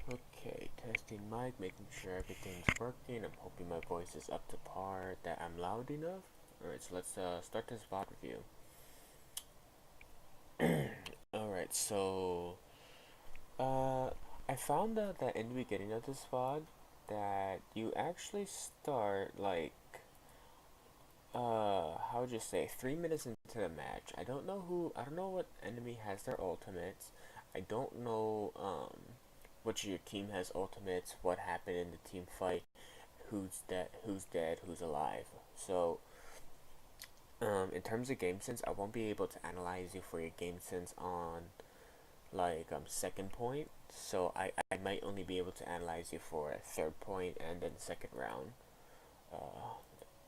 Okay, testing mic, making sure everything's working. I'm hoping my voice is up to par, that I'm loud enough. Alright, so let's start this VOD review. Alright, so I found out that in the beginning of this VOD that you actually start like how would you say 3 minutes into the match. I don't know what enemy has their ultimates. I don't know which of your team has ultimates, what happened in the team fight, who's dead, who's alive. So in terms of game sense, I won't be able to analyze you for your game sense on like second point. So I might only be able to analyze you for a third point and then second round. Uh,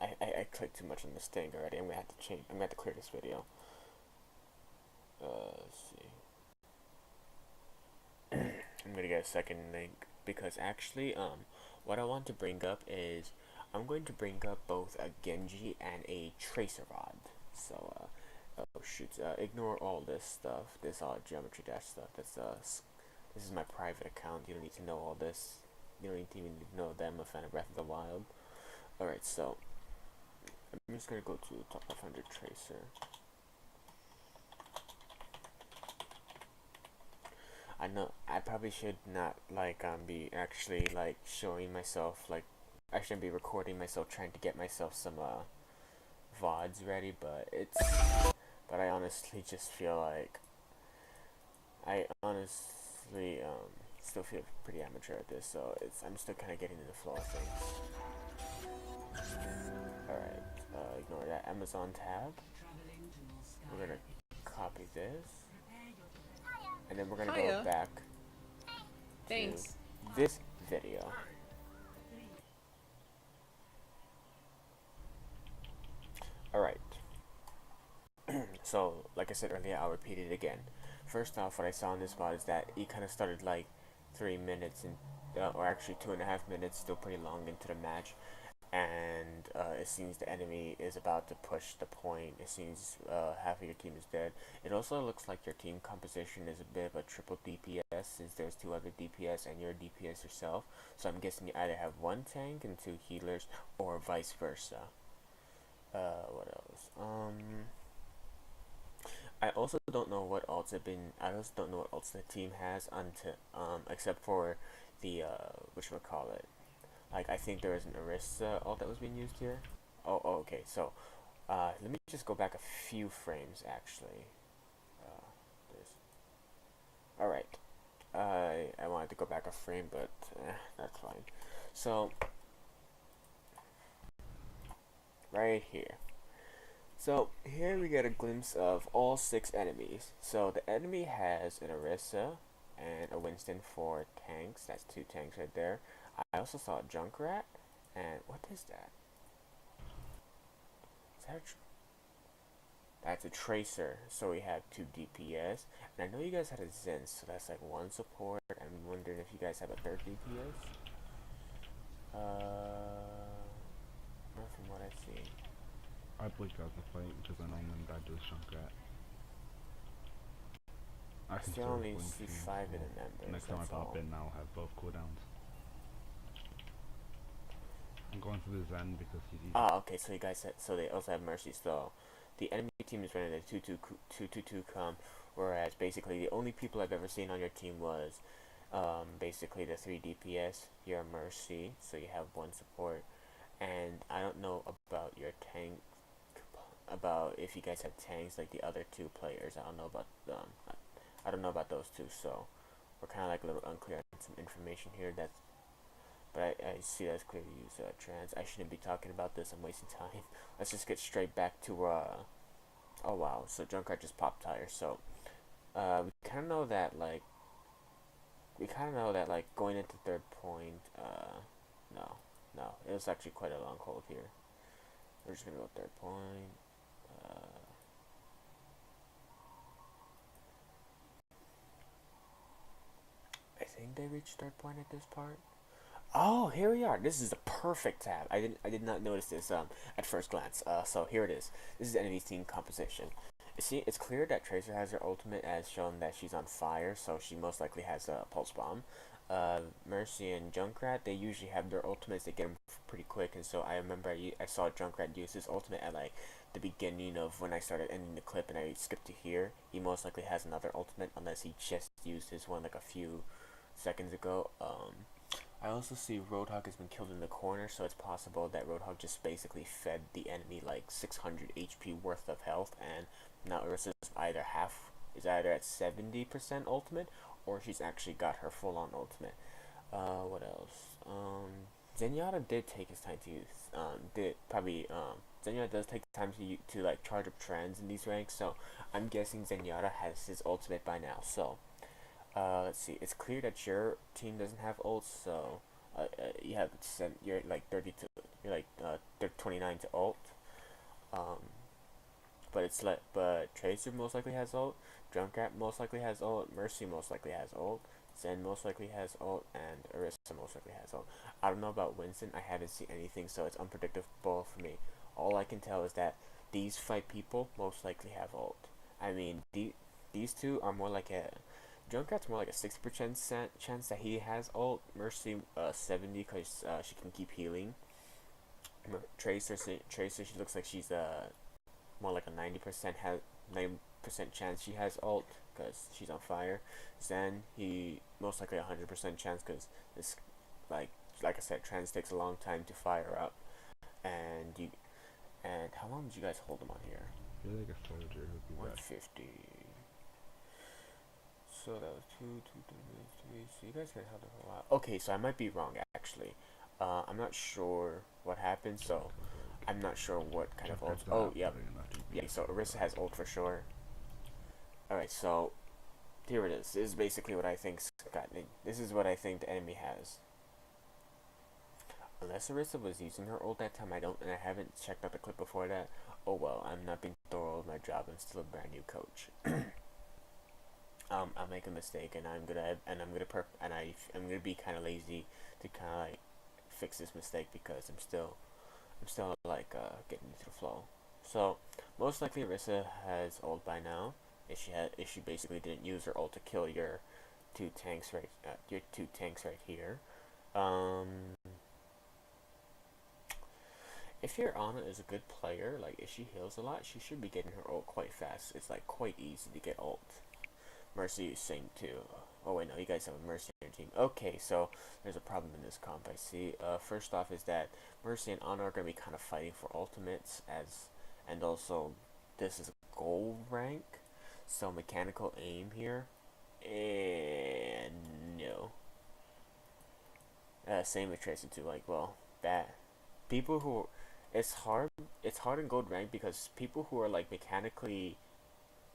I clicked too much on this thing already. I'm gonna have to change. I'm gonna have to clear this video. Let's see. I'm gonna get a second link because actually, what I want to bring up is I'm going to bring up both a Genji and a Tracer rod. So, oh shoot, ignore all this stuff, this geometry dash stuff. This is my private account. You don't need to know all this. You don't need to even know that I'm a fan of Breath of the Wild. Alright, so I'm just gonna go to top 500 Tracer. I know I probably should not like be actually like showing myself like I shouldn't be recording myself trying to get myself some VODs ready, but I honestly just feel like I honestly still feel pretty amateur at this, so I'm still kind of getting in the flow of things. Alright, ignore that Amazon tab. We're gonna copy this, and then we're gonna go Hiya. back to Thanks. this video. Alright, so like I said earlier, I'll repeat it again. First off, what I saw in this VOD is that he kind of started like 3 minutes and or actually 2.5 minutes, still pretty long into the match, and it seems the enemy is about to push the point. It seems half of your team is dead. It also looks like your team composition is a bit of a triple DPS since there's two other DPS and you're a DPS yourself. So I'm guessing you either have one tank and two healers or vice versa. What else? I also don't know what ults have been. I also don't know what ults the team has until except for the whatchamacallit. Like I think there was an Orisa ult that was being used here. Oh, okay. So let me just go back a few frames actually. This. All right. I wanted to go back a frame, but that's fine. So right here. So here we get a glimpse of all 6 enemies. So the enemy has an Orisa and a Winston for tanks. That's 2 tanks right there. I also saw a Junkrat, and what is that? Is that that's a Tracer. So we have 2 DPS, and I know you guys had a Zen, so that's like 1 support. I'm wondering if you guys have a 3rd DPS. Not from what I see. I blinked out the fight because I normally die to the Junkrat. I I can still serve only blink see too, 5 so in the members. next time I That's pop all. in, I'll have both cooldowns. I'm going for the Zen because he's easy. Ah, okay. So you guys, so they also have Mercy. So the enemy team is running a 2-2-2 com, whereas basically the only people I've ever seen on your team was basically the 3 DPS. You're Mercy, so you have 1 support, and I don't know about your tank. About if you guys have tanks like the other 2 players. I don't know about them. I don't know about those 2. So we're kind of like a little unclear on some information here. But I see that's clear to use trans. I shouldn't be talking about this. I'm wasting time. Let's just get straight back to oh wow. So Junkrat just popped tires. So we kind of know that going into 3rd point. No, no. It was actually quite a long hold here. We're just gonna go 3rd point. I think they reached 3rd point at this part. Oh, here we are. This is the perfect tab. I did not notice this at first glance. So here it is. This is enemy team composition. It's clear that Tracer has her ultimate as shown that she's on fire, so she most likely has a pulse bomb. Mercy and Junkrat, they usually have their ultimates. They get them pretty quick, and so I remember I saw Junkrat use his ultimate at like the beginning of when I started ending the clip, and I skipped to here. He most likely has another ultimate unless he just used his one like a few seconds ago. I also see Roadhog has been killed in the corner, so it's possible that Roadhog just basically fed the enemy like 600 HP worth of health, and now Ursula's either at 70% ultimate, or she's actually got her full-on ultimate. What else? Zenyatta did take his time to use, Zenyatta does take time to like charge up trends in these ranks, so I'm guessing Zenyatta has his ultimate by now, so let's see. It's clear that your team doesn't have ults, so you're like 32. You're like 29 to ult. Um, but Tracer most likely has ult. Junkrat most likely has ult. Mercy most likely has ult. Zen most likely has ult, and Orisa most likely has ult. I don't know about Winston. I haven't seen anything, so it's unpredictable for me. All I can tell is that these 5 people most likely have ult. I mean, these two are more like a Junkrat's more like a 60% chance that he has ult. Mercy 70 because she can keep healing. Tracer, she looks like she's more like a 90% chance she has ult because she's on fire. Zen, he most likely 100% chance because this like I said, trans takes a long time to fire up. And how long did you guys hold him on here? You're like a soldier who'd be 150. So that was 3. So you guys can hold it for a while. Okay, so I might be wrong actually. I'm not sure what happened, so I'm not sure what kind of ult. Oh, yep. Yeah, so Orisa has ult for sure. Alright, so here it is. This is basically what I think's gotten. This is what I think the enemy has. Unless Orisa was using her ult that time, and I haven't checked out the clip before that. Oh well, I'm not being thorough with my job. I'm still a brand new coach. I'll make a mistake, and I'm gonna be kind of lazy to kind of like fix this mistake because I'm still like getting into the flow. So most likely Orisa has ult by now. If she basically didn't use her ult to kill your two tanks right here. If your Ana is a good player, like if she heals a lot, she should be getting her ult quite fast. It's like quite easy to get ult. Mercy is same too. Oh wait, no, you guys have a Mercy on your team. Okay, so there's a problem in this comp. I see. First off is that Mercy and Ana are gonna be kind of fighting for ultimates and also this is a gold rank, so mechanical aim here. And no. Same with Tracer too. Like, well, that people who it's hard in gold rank because people who are like mechanically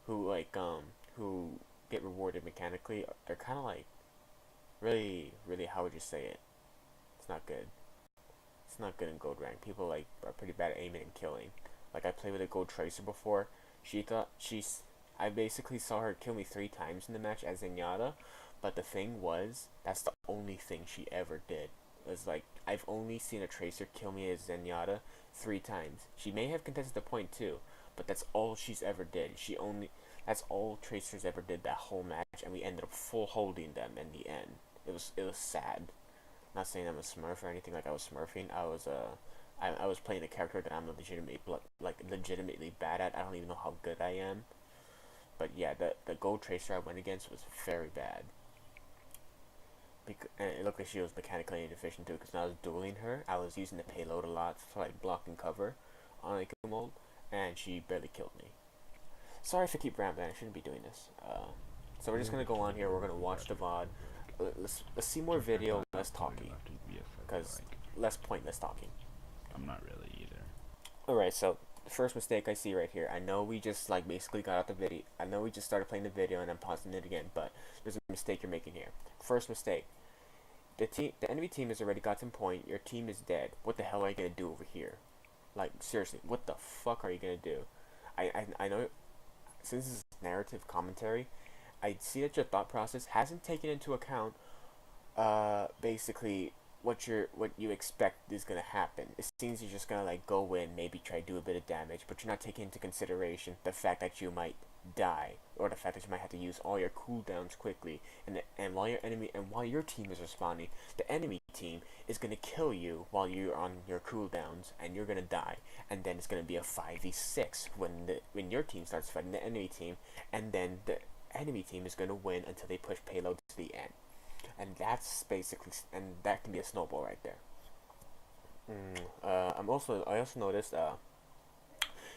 who get rewarded mechanically, they're kind of like really how would you say it? It's not good. It's not good in gold rank. People like are pretty bad at aiming and killing. Like I played with a gold Tracer before. I basically saw her kill me 3 times in the match as Zenyatta, but the thing was that's the only thing she ever did. It was like I've only seen a Tracer kill me as Zenyatta 3 times. She may have contested the point too, but that's all she's ever did. That's all Tracers ever did that whole match, and we ended up full holding them in the end. It was sad. Not saying I'm a smurf or anything like I was smurfing. I was playing a character that I'm legitimately bad at. I don't even know how good I am. But yeah, the gold Tracer I went against was very bad. And it looked like she was mechanically inefficient too, because when I was dueling her, I was using the payload a lot for like block and cover on a mold, and she barely killed me. Sorry if I keep rambling. I shouldn't be doing this. So we're just gonna go on here. We're gonna watch the VOD. Let's see more video, less talking, because less pointless talking. I'm not really either. All right. So the first mistake I see right here. I know we just like basically got out the video. I know we just started playing the video and I'm pausing it again, but there's a mistake you're making here. First mistake. The enemy team has already got some point. Your team is dead. What the hell are you gonna do over here? Like seriously, what the fuck are you gonna do? I know. Since this is narrative commentary, I see that your thought process hasn't taken into account basically what you expect is gonna happen. It seems you're just gonna like go in, maybe try to do a bit of damage, but you're not taking into consideration the fact that you might die, or the fact that you might have to use all your cooldowns quickly, and while your team is responding, the enemy team is gonna kill you while you're on your cooldowns, and you're gonna die, and then it's gonna be a 5v6 when your team starts fighting the enemy team, and then the enemy team is gonna win until they push payload to the end, and that can be a snowball right there. I also noticed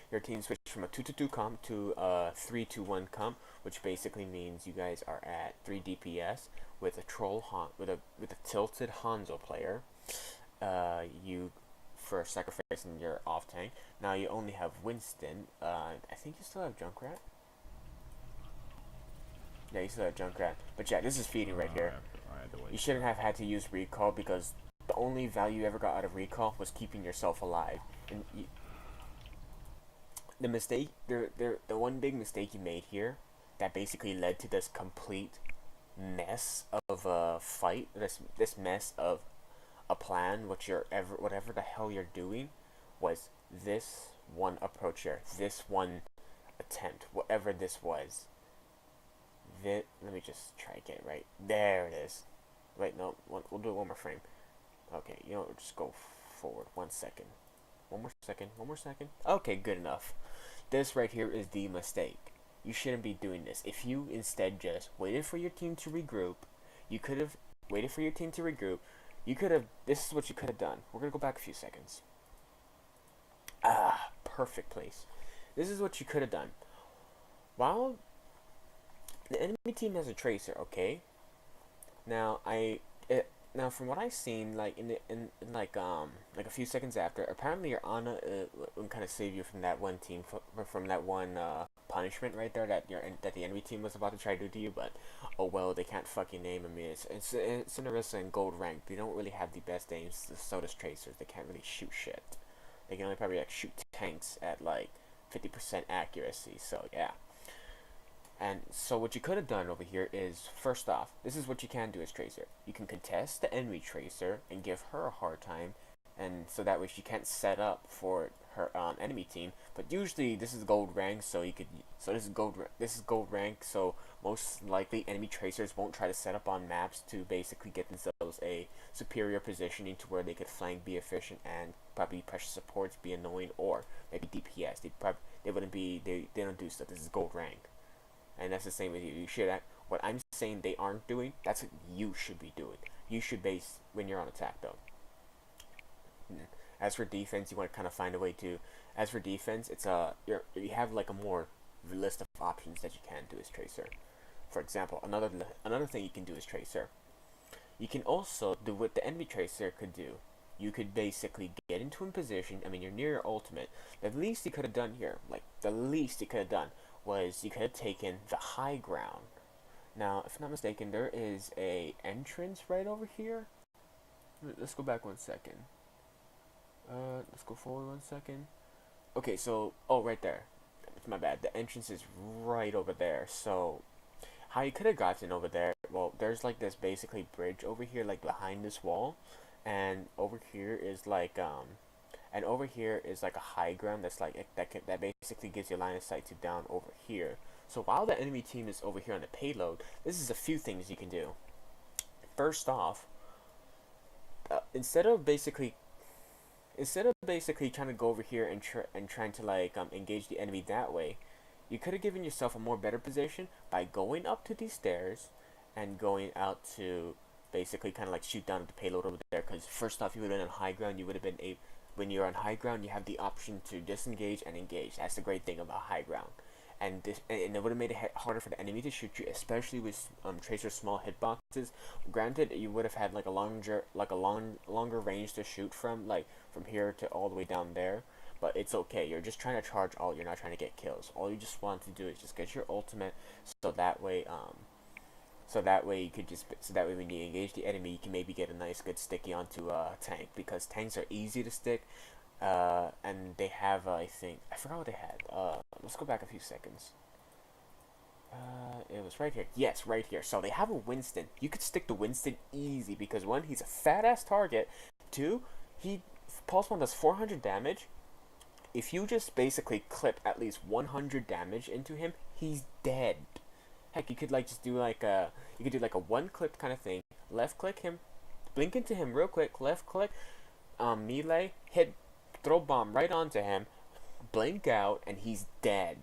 your team switched from a 2-2 comp to a 3-2-1 comp, which basically means you guys are at 3 DPS with a tilted Hanzo player. You for sacrificing your off tank. Now you only have Winston. I think you still have Junkrat. Yeah, you still have Junkrat. But yeah, this is feeding right here. You shouldn't have had to use recall because the only value you ever got out of recall was keeping yourself alive. And the one big mistake you made here that basically led to this complete mess of a fight, this mess of a plan, whatever the hell you're doing, was this one approach here, this one attempt, whatever this was. Let me just try to get it right. There it is. Wait, no, we'll do it one more frame. Okay, we'll just go forward 1 second. One more second. Okay, good enough. This right here is the mistake. You shouldn't be doing this. If you instead just waited for your team to regroup, you could have waited for your team to regroup. This is what you could have done. We're going to go back a few seconds. Perfect place. This is what you could have done. While the enemy team has a tracer, okay? Now, from what I've seen, like in a few seconds after, apparently your Ana will kind of save you from that one team, from that one punishment right there that the enemy team was about to try to do to you. But oh well, they can't fucking aim. I mean, it's Cinderella and gold rank. They don't really have the best aims. So does tracers. They can't really shoot shit. They can only probably like shoot tanks at like 50% accuracy. So yeah. And so what you could have done over here is, first off, this is what you can do as Tracer. You can contest the enemy Tracer and give her a hard time, and so that way she can't set up for her enemy team. But usually this is gold rank, so this is gold rank, so most likely enemy Tracers won't try to set up on maps to basically get themselves a superior positioning to where they could flank, be efficient, and probably pressure supports, be annoying, or maybe DPS. They don't do stuff. This is gold rank. And that's the same with you. You should what I'm saying they aren't doing, that's what you should be doing. You should base when you're on attack though. As for defense, you want to kind of find a way to. As for defense, it's you have like a more list of options that you can do as Tracer. For example, another thing you can do as Tracer. You can also do what the enemy Tracer could do. You could basically get into a position. I mean, you're near your ultimate. The least you could have done here, was you could have taken the high ground. Now, if I'm not mistaken, there is a entrance right over here. Let's go back 1 second. Let's go forward 1 second. Okay, so right there. It's my bad. The entrance is right over there. So how you could have gotten over there? Well, there's like this basically bridge over here, like behind this wall, and over here is like a high ground that's like that basically gives you line of sight to down over here. So while the enemy team is over here on the payload, this is a few things you can do. First off, instead of basically trying to go over here and trying to like engage the enemy that way, you could have given yourself a more better position by going up to these stairs and going out to basically kind of like shoot down at the payload over there. Because first off, you would have been on high ground. You would have been when you're on high ground, you have the option to disengage and engage. That's the great thing about high ground. And it would have made it harder for the enemy to shoot you, especially with Tracer's small hitboxes. Granted, you would have had like a longer range to shoot from, like from here to all the way down there. But it's okay. You're just trying to charge all. You're not trying to get kills. All you just want to do is just get your ultimate, so that way when you engage the enemy, you can maybe get a nice good sticky onto a tank, because tanks are easy to stick. And they have, I forgot what they had. Let's go back a few seconds. It was right here. Yes, right here. So they have a Winston. You could stick the Winston easy, because one, he's a fat ass target. Two, Pulse 1 does 400 damage. If you just basically clip at least 100 damage into him, he's dead. Heck, you could like just do like a one click kind of thing. Left click him, blink into him real quick. Left click, melee, hit, throw bomb right onto him, blink out, and he's dead.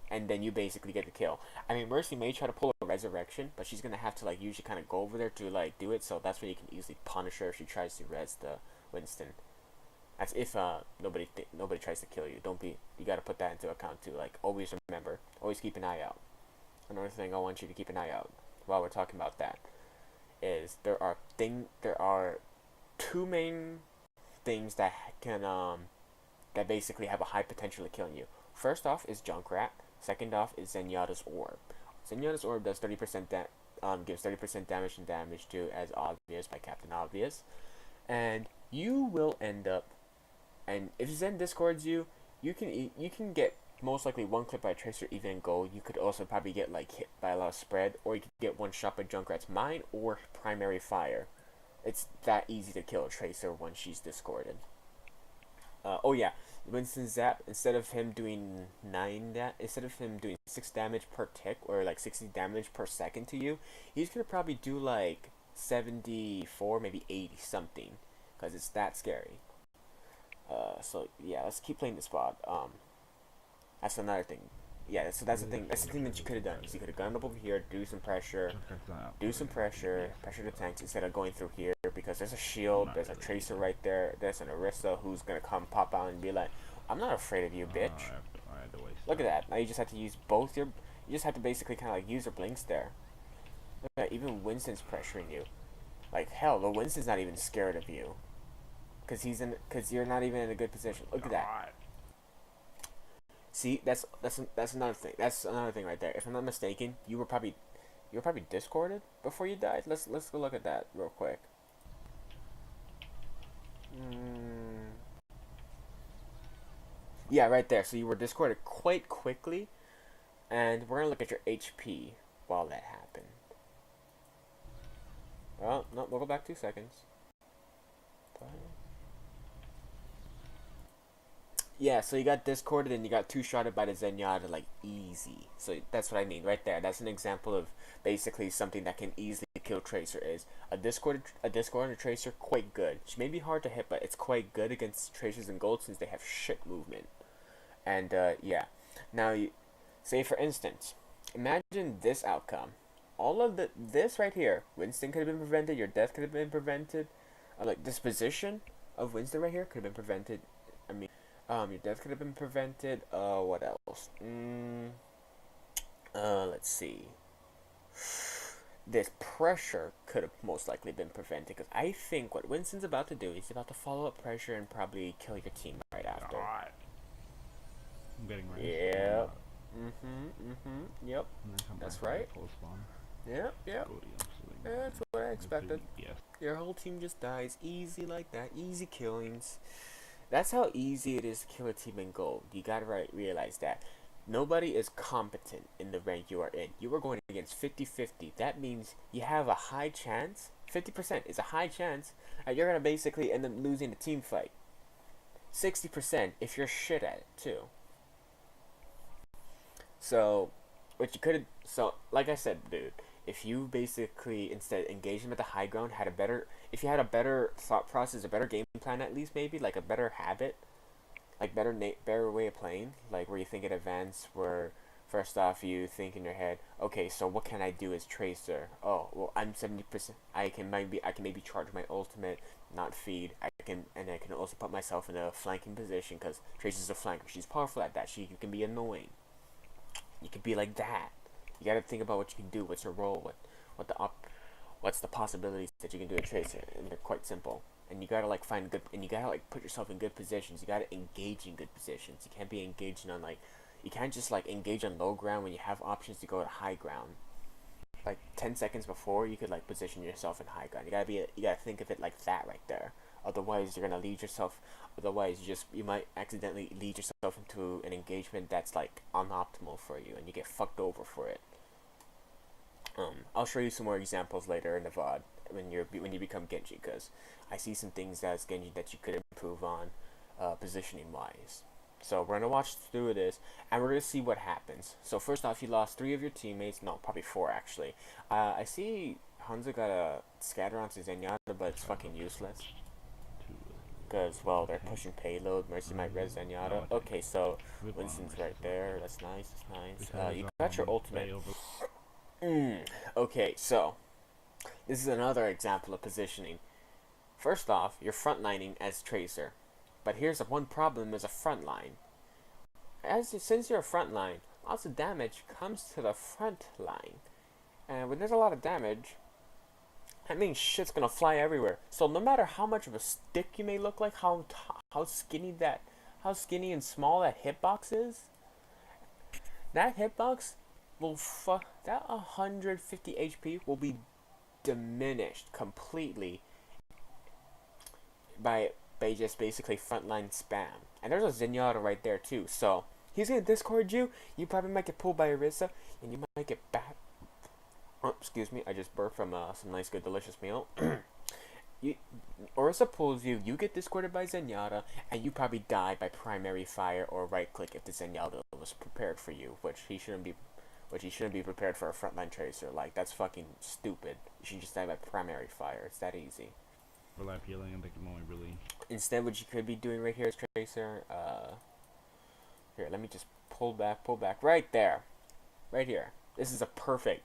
And then you basically get the kill. I mean, Mercy may try to pull a resurrection, but she's gonna have to like usually kind of go over there to like do it. So that's when you can easily punish her if she tries to res the Winston. That's if nobody tries to kill you. You gotta put that into account too. Like always remember, always keep an eye out. Another thing I want you to keep an eye out while we're talking about that is there are two main things that can that basically have a high potential of killing you. First off is Junkrat. Second off is Zenyatta's Orb. Zenyatta's Orb does 30% gives 30% damage and damage to as obvious by Captain Obvious, and you will end up. And if Zen discords you, you can get most likely one clip by Tracer even gold. You could also probably get like hit by a lot of spread, or you could get one shot by Junkrat's Mine or Primary Fire. It's that easy to kill a Tracer once she's discorded. Oh yeah, Winston Zap, instead of him doing 6 damage per tick or like 60 damage per second to you, he's gonna probably do like 74, maybe 80 something, because it's that scary. So yeah, let's keep playing this VOD. That's another thing. Yeah, so that's the thing. That's the thing that you could have done. Is you could have gone up over here, do some pressure pressure the tanks instead of going through here, because there's a shield, there's a Tracer right there, there's an Orisa who's gonna come pop out and be like, "I'm not afraid of you, bitch." Look at that. Now you just have to use both your. You just have to basically kind of like use your blinks there. Look at that. Even Winston's pressuring you. Like hell, the Winston's not even scared of you, because you're not even in a good position. Look at that. See, that's another thing. That's another thing right there. If I'm not mistaken, you were probably discorded before you died. Let's go look at that real quick. Yeah, right there. So you were discorded quite quickly, and we're gonna look at your HP while that happened. Well, no, we'll go back 2 seconds. Yeah, so you got discorded and you got 2-shotted by the Zenyatta, like, easy. So that's what I mean right there. That's an example of basically something that can easily kill Tracer. Is a discorded Tracer, quite good. She may be hard to hit, but it's quite good against Tracers and Gold since they have shit movement. And yeah. Now, say for instance, imagine this outcome. All of this right here, Winston could have been prevented, your death could have been prevented. Like, this position of Winston right here could have been prevented. I mean, your death could have been prevented. What else? Let's see. This pressure could have most likely been prevented, because I think what Winston's about to do, he's about to follow up pressure and probably kill your team right after. I'm getting ready. Yep. Yep. That's right. Yep. That's what I expected. Yes. Your whole team just dies easy like that. Easy killings. That's how easy it is to kill a team in gold. You gotta realize that. Nobody is competent in the rank you are in. You are going against 50-50. That means you have a high chance, 50% is a high chance, that you're gonna basically end up losing the team fight. 60% if you're shit at it too. So, like I said, dude, if you basically instead engaged them at the high ground, if you had a better thought process, a better game plan at least, maybe like a better habit, like better way of playing, like where you think in advance, where first off you think in your head, okay, so what can I do as Tracer? Oh, well, I'm 70%. I can maybe charge my ultimate, not feed. I can also put myself in a flanking position, because Tracer's a flanker. She's powerful at that. She can be annoying. You can be like that. You gotta think about what you can do. What's your role? What's the possibilities that you can do a Tracer? And they're quite simple. And you gotta find good. And you gotta put yourself in good positions. You gotta engage in good positions. You can't be engaging on you can't just engage on low ground when you have options to go to high ground. 10 seconds before, you could position yourself in high ground. You gotta think of it like that right there. Otherwise, you're gonna lead yourself. Otherwise, you might accidentally lead yourself into an engagement that's unoptimal for you, and you get fucked over for it. I'll show you some more examples later in the VOD when you become Genji, because I see some things as Genji that you could improve on, positioning wise. So we're gonna watch through this, and we're gonna see what happens. So first off, you lost 3 of your teammates. No, probably 4 actually. I see Hanzo got a scatter onto Zenyatta, but it's fucking useless. Because, well, they're pushing payload. Mercy might res Zenyatta. Okay, so Winston's right there. That's nice. That's nice. You got your ultimate. Okay, so this is another example of positioning. First off, you're frontlining as Tracer. But here's one problem as a frontline. Since you're a frontline, lots of damage comes to the front line. And when there's a lot of damage, that means shit's gonna fly everywhere. So no matter how much of a stick you may look like, how skinny and small that hitbox is, that hitbox will that 150 HP will be diminished completely by just basically frontline spam. And there's a Zenyatta right there too. So he's gonna discord you. You probably might get pulled by Orisa, and you might get back. Oh, excuse me, I just burped from some nice, good, delicious meal. Orisa pulls you, you get discorded by Zenyatta, and you probably die by primary fire or right click if the Zenyatta was prepared for you, which he shouldn't be prepared for a frontline tracer. Like, that's fucking stupid. You should just die by primary fire. It's that easy. Relive healing, I think I'm only really. Instead, what you could be doing right here is tracer. Here, let me just pull back, right there, right here. This is a perfect.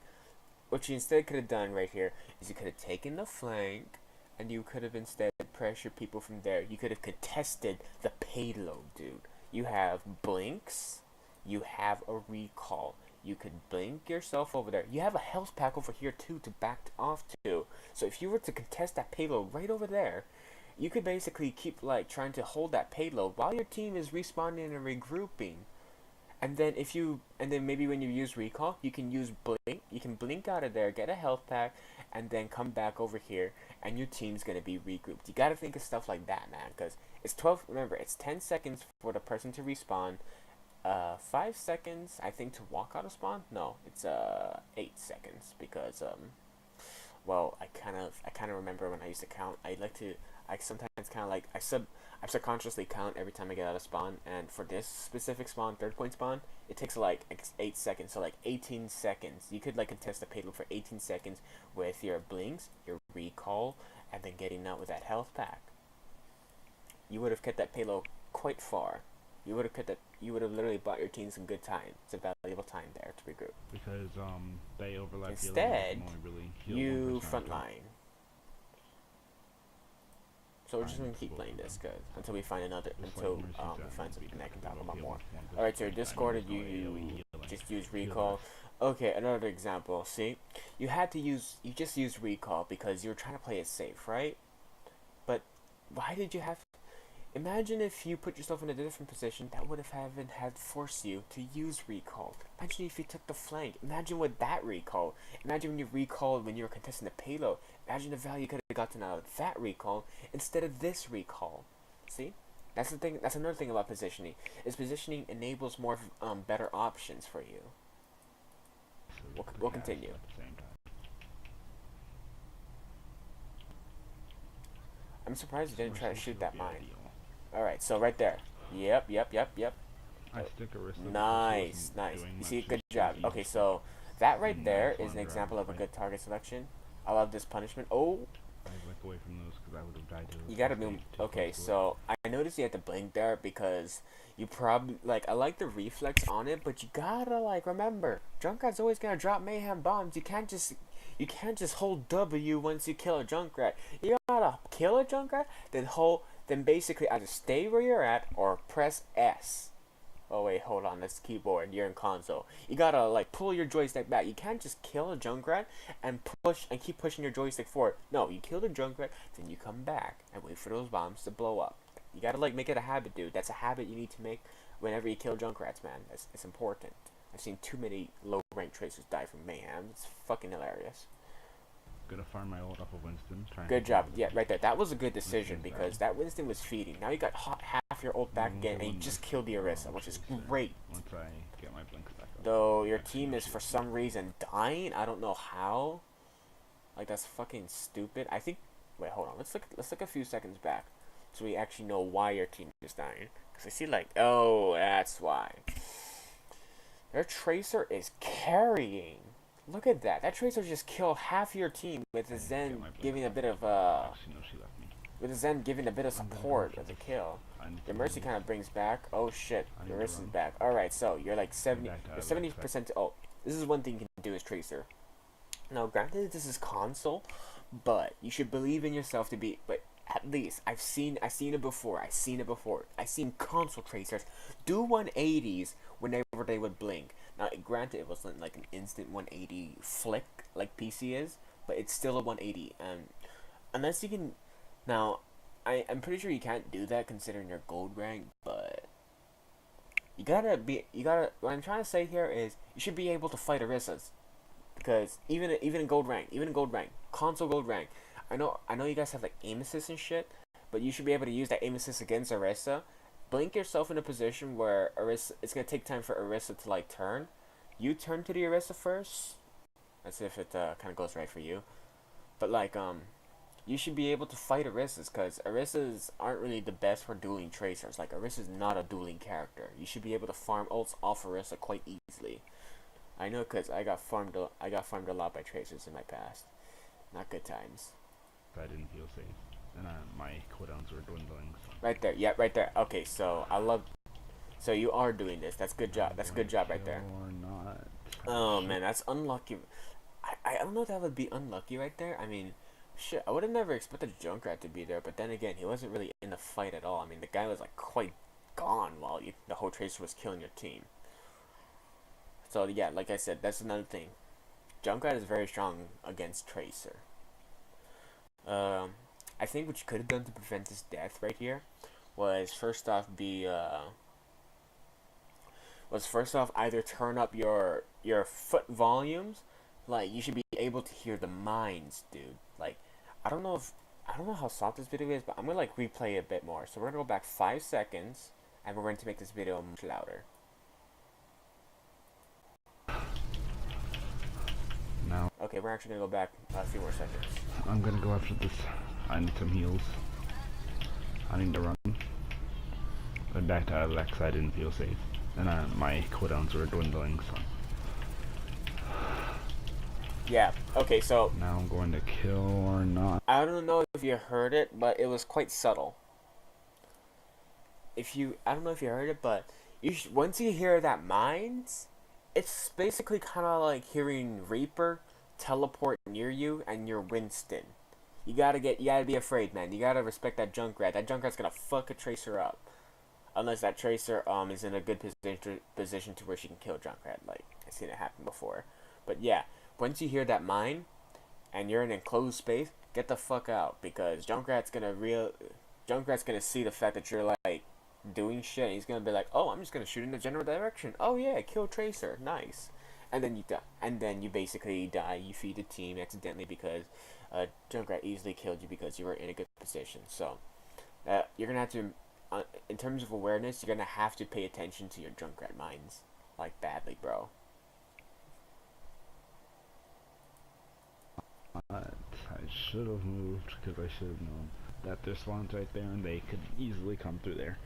What you instead could have done right here is you could have taken the flank, and you could have instead pressured people from there. You could have contested the payload, dude. You have blinks, you have a recall. You could blink yourself over there. You have a health pack over here too to back off to. So if you were to contest that payload right over there, you could basically keep like trying to hold that payload while your team is respawning and regrouping. And then maybe when you use recall, you can use blink. You can blink out of there, get a health pack, and then come back over here, and your team's gonna be regrouped. You gotta think of stuff like that, man, because it's 12. Remember, it's 10 seconds for the person to respawn. 5 seconds, I think, to walk out of spawn. No, it's 8 seconds because well, I kind of remember when I used to count. I sometimes kind of like I subconsciously count every time I get out of spawn, and for this specific spawn, 3rd point spawn, it takes like 8 seconds, so like 18 seconds. You could like contest the payload for 18 seconds with your blinks, your recall, and then getting out with that health pack. You would have kept that payload quite far. You would have literally bought your team some good time. It's a valuable time there to regroup. Because they overlap. Instead, you frontline. So we're just gonna keep playing this, guys, until we find we find something that can talk about more. All right, so your Discord, you just use recall. Okay, another example. See, you just used recall because you were trying to play it safe, right? But why did you have? Imagine if you put yourself in a different position that would have forced you to use recall. Imagine if you took the flank. Imagine with that recall. Imagine when you recalled when you were contesting the payload. Imagine the value you could have gotten out of that recall instead of this recall. See? That's the thing. That's another thing about positioning. Is positioning enables more better options for you. We'll continue. I'm surprised you didn't try to shoot that mine. Alright, so right there. Yep. Nice. You see, good job. Okay, so that right there is an example of a good target selection. I love this punishment. Oh! Away from those because I would have died. You gotta be okay. So I noticed you had to blink there because you probably I like the reflex on it, but you gotta remember, Junkrat's always gonna drop mayhem bombs. You can't just hold W once you kill a Junkrat. You gotta kill a Junkrat, then basically either stay where you're at or press S. Oh wait, hold on, that's keyboard, you're in console. You gotta pull your joystick back. You can't just kill a Junkrat and keep pushing your joystick forward. No, you kill the Junkrat, then you come back and wait for those bombs to blow up. You gotta make it a habit, dude. That's a habit you need to make whenever you kill Junkrats, man. It's important. I've seen too many low rank tracers die from mayhem. It's fucking hilarious. Gonna farm my ult off of Winston. Good job. Yeah, right there. That was a good decision because that Winston was feeding. Now you got half your ult back again, and you just killed the Orisa, which is great. Once I get my blinks back up. Though your team is for some reason dying. I don't know how. That's fucking stupid. I think. Wait, hold on. Let's look a few seconds back, so we actually know why your team is dying. I see like, oh, that's why. Their Tracer is carrying. Look at that. That Tracer just killed half your team with the Zen giving a bit of Actually, no, she left me. with the Zen giving a bit of I'm gonna go support for of the this. kill. I need The some Mercy heals. kind of brings back. Oh shit, I the need to Mercy's run. back. All right, so you're like Back to you're Alex. 70%. Oh, this is one thing you can do as Tracer. Now, granted, this is console, but you should believe in yourself to be. But at least I've seen it before. I've seen console tracers do 180s whenever they would blink. Now, granted, it wasn't like an instant 180 flick like PC is, but it's still a 180. And unless you can, now, I'm pretty sure you can't do that considering your gold rank, but you gotta. What I'm trying to say here is you should be able to fight Orissas. Because even in gold rank, console gold rank, I know you guys have like aim assist and shit, but you should be able to use that aim assist against Orisa. Blink yourself in a position where Orisa, it's gonna take time for Orisa to like turn. You turn to the Orisa first. As if it kind of goes right for you. But like you should be able to fight Orisas because Orisas aren't really the best for dueling tracers. Like Orisa's not a dueling character. You should be able to farm ults off Orisa quite easily. I know because I got farmed a lot by tracers in my past. Not good times. I didn't feel safe. And my cooldowns were dwindling. So. Right there, yeah, right there. Okay, so so you are doing this. That's good job. That's a good job right there. Or not. Oh man, that's unlucky. I don't know if that would be unlucky right there. I mean, shit, I would have never expected Junkrat to be there. But then again, he wasn't really in the fight at all. I mean, the guy was like quite gone while the whole tracer was killing your team. So yeah, like I said, that's another thing. Junkrat is very strong against Tracer. I think what you could have done to prevent this death right here was first off either turn up your foot volumes, like you should be able to hear the mines, dude. Like I don't know how soft this video is, but I'm gonna like replay it a bit more. So we're gonna go back 5 seconds, and we're going to make this video much louder. Now. Okay, we're actually gonna go back a few more seconds. I'm gonna go after this. I need some heals. I need to run. But back to Alex, I didn't feel safe. And my cooldowns were dwindling, so. Yeah, okay, so now I'm going to kill or not. I don't know if you heard it, but it was quite subtle. I don't know if you heard it, but once you hear that mines, it's basically kind of like hearing Reaper teleport near you and you're Winston. You gotta be afraid, man. You gotta respect that Junkrat. That Junkrat's gonna fuck a Tracer up. Unless that Tracer is in a good position to where she can kill Junkrat. Like, I've seen it happen before. But yeah, once you hear that mine and you're in an enclosed space, get the fuck out. Because Junkrat's gonna see the fact that you're like doing shit, and he's gonna be like, oh, I'm just gonna shoot in the general direction. Oh yeah, kill Tracer, nice. And then you die. And then you basically die. You feed the team accidentally because Junkrat easily killed you because you were in a good position. So you're gonna have to, in terms of awareness, you're gonna have to pay attention to your Junkrat mines, like badly, bro. I should have moved because I should have known that there's spawns right there and they could easily come through there.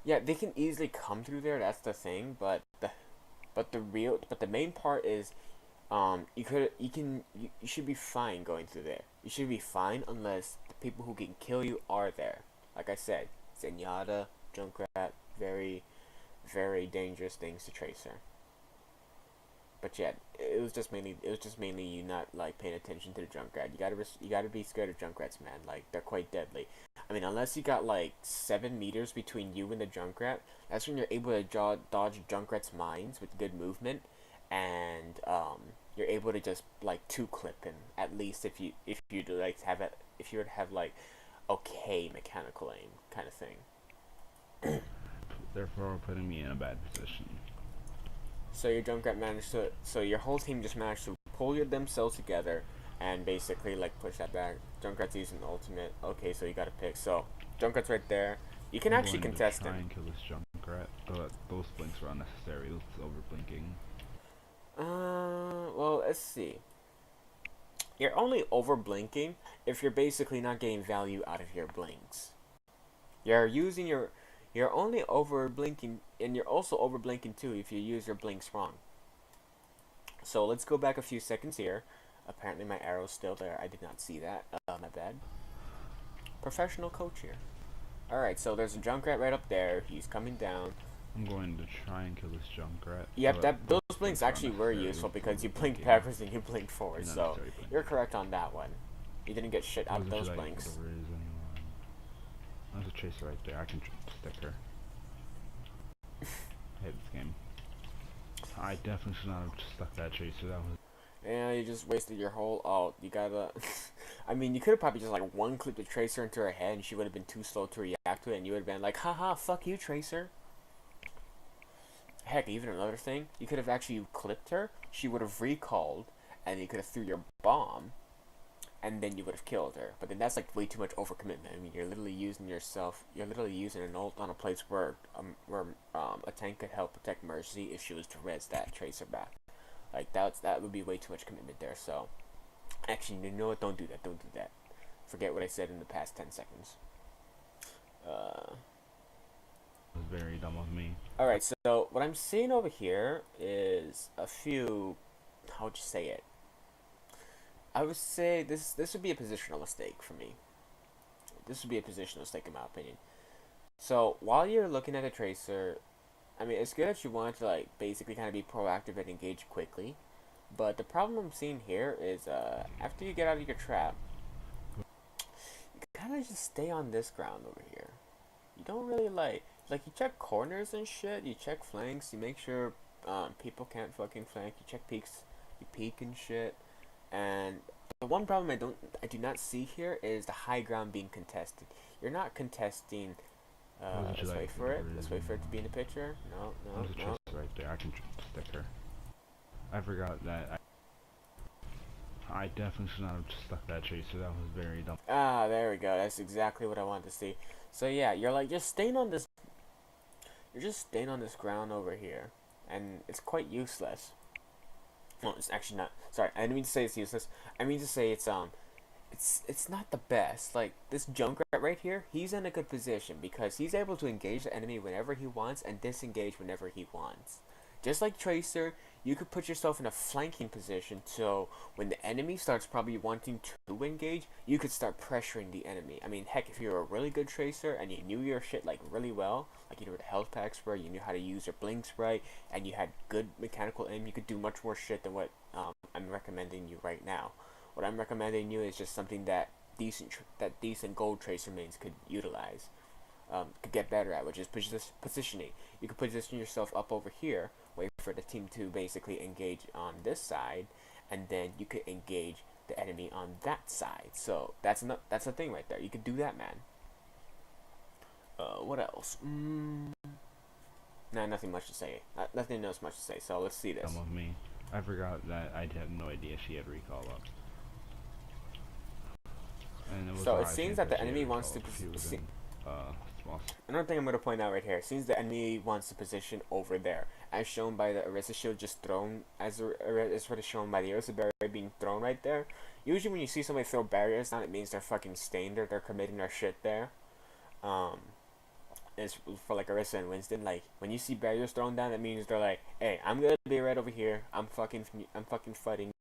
Yeah, they can easily come through there. That's the thing, but the main part is, you should be fine going through there. You should be fine unless the people who can kill you are there. Like I said, Zenyatta, Junkrat, very, very dangerous things to Tracer. But yeah, it was just mainly you not like paying attention to the Junkrat. You gotta be scared of Junkrats, man. Like, they're quite deadly. I mean, unless you got like 7 meters between you and the Junkrat, that's when you're able to dodge Junkrat's mines with good movement, and you're able to just like 2-clip him at least if you would have like okay mechanical aim kind of thing. Therefore, putting me in a bad position. So your Junkrat so your whole team just managed to pull themselves together and basically like push that back. Junkrat's using the ultimate. Okay, so you gotta pick. So Junkrat's right there. You can actually contest him. Try and kill this Junkrat, but those blinks were unnecessary. It was over blinking. Well, let's see. You're only over blinking if you're basically not getting value out of your blinks. You're only over blinking, and you're also over blinking too if you use your blinks wrong. So let's go back a few seconds here. Apparently my arrow's still there. I did not see that. My bad. Professional coach here. Alright, so there's a Junkrat right up there. He's coming down. I'm going to try and kill this Junkrat. Yep, those blinks actually were useful because you blinked backwards and you blinked forward. So you're correct on that one. You didn't get shit out of those blinks. There's a chaser right there. I can stick her. I hate this game. I definitely should not have stuck that chaser. That was. Yeah, you just wasted your whole. Oh, you gotta. I mean, you could have probably just like one clipped the Tracer into her head, and she would have been too slow to react to it, and you would have been like, haha, fuck you, Tracer. Heck, even another thing, you could have actually clipped her, she would have recalled, and you could have threw your bomb, and then you would have killed her. But then that's like way too much overcommitment. I mean, you're literally using an ult on a place where a tank could help protect Mercy if she was to res that Tracer back. Like that would be way too much commitment there. So actually, you know what? Don't do that. Don't do that. Forget what I said in the past 10 seconds. It was very dumb of me. Alright, so what I'm seeing over here is a few. How would you say it? I would say this would be a positional mistake for me. This would be a positional mistake in my opinion. So while you're looking at a Tracer, I mean, it's good that you want to like basically kind of be proactive and engage quickly, but the problem I'm seeing here is after you get out of your trap, you kind of just stay on this ground over here. You don't really like you check corners and shit. You check flanks. You make sure people can't fucking flank. You check peeks. You peek and shit. And the one problem I do not see here is the high ground being contested. You're not contesting. Let's wait for it. Let's wait for it to be in the picture. No. There's a chaser right there. I can stick her. I forgot that. I definitely should not have stuck that chaser. That was very dumb. Ah, there we go. That's exactly what I wanted to see. So yeah, you're like just staying on this. You're just staying on this ground over here, and it's quite useless. Well, it's actually not. Sorry, I didn't mean to say it's useless. I mean to say it's not the best. Like this Junkrat right here, he's in a good position because he's able to engage the enemy whenever he wants and disengage whenever he wants. Just like Tracer, you could put yourself in a flanking position so when the enemy starts probably wanting to engage, you could start pressuring the enemy. I mean, heck, if you're a really good Tracer and you knew your shit like really well, like you knew the health pack spray, you knew how to use your blinks right, and you had good mechanical aim, you could do much more shit than what I'm recommending you right now. What I'm recommending you is just something that decent gold Tracer mains could utilize. Could get better at, which is positioning. You could position yourself up over here, wait for the team to basically engage on this side, and then you could engage the enemy on that side. So that's the thing right there. You could do that, man. What else? Nah, nothing much to say. Nothing else much to say. So let's see this. Some of me. I forgot that I had no idea she had recall up. So it seems that the enemy wants to. Another thing I'm going to point out right here, it seems the enemy wants to position over there, as shown by the Orisa shield just thrown, as what is shown by the Orisa barrier being thrown right there. Usually when you see somebody throw barriers down, it means they're fucking staying there, they're committing their shit there. It's for like Orisa and Winston, like, when you see barriers thrown down, that means they're like, hey, I'm gonna be right over here, I'm fucking fighting